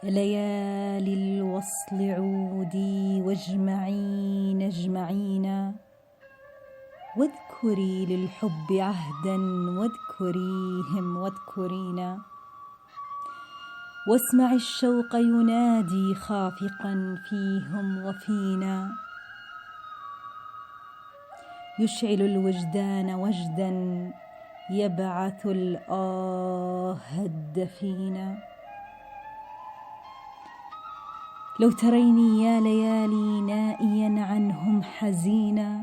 ليالي الوصل عودي واجمعين اجمعين، واذكري للحب عهدا واذكريهم واذكرينا، واسمعي الشوق ينادي خافقا فيهم وفينا، يشعل الوجدان وجدا يبعث الآه الدفينا. لو تريني يا ليالي نائيا عنهم حزينا،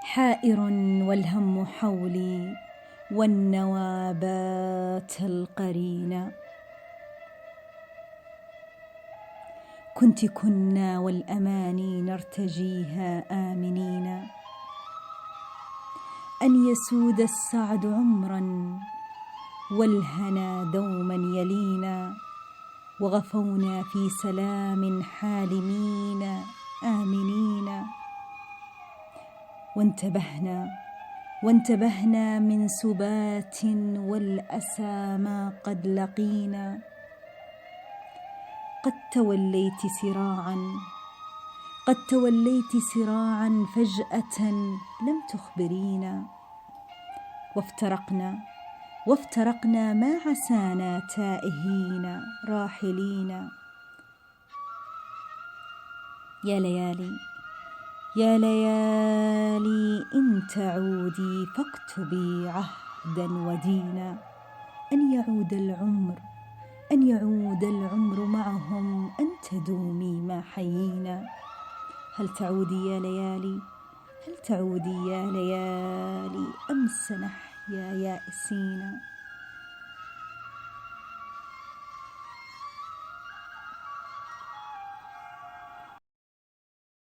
حائر والهم حولي والنوابات القرينة، كنا والأماني نرتجيها آمنين، أن يسود السعد عمرا والهنا دوما يلينا، وغفونا في سلام حالمين آمنين، وانتبهنا من سبات والأسى ما قد لقينا، قد توليت سراعا فجأة لم تخبرينا، وافترقنا ما عسانا تائهين راحلين. يا ليالي إن تعودي فاكتبي عهدا ودينا، أن يعود العمر معهم، أن تدومي ما حيينا. هل تعودي يا ليالي أم سنحيا يائسين؟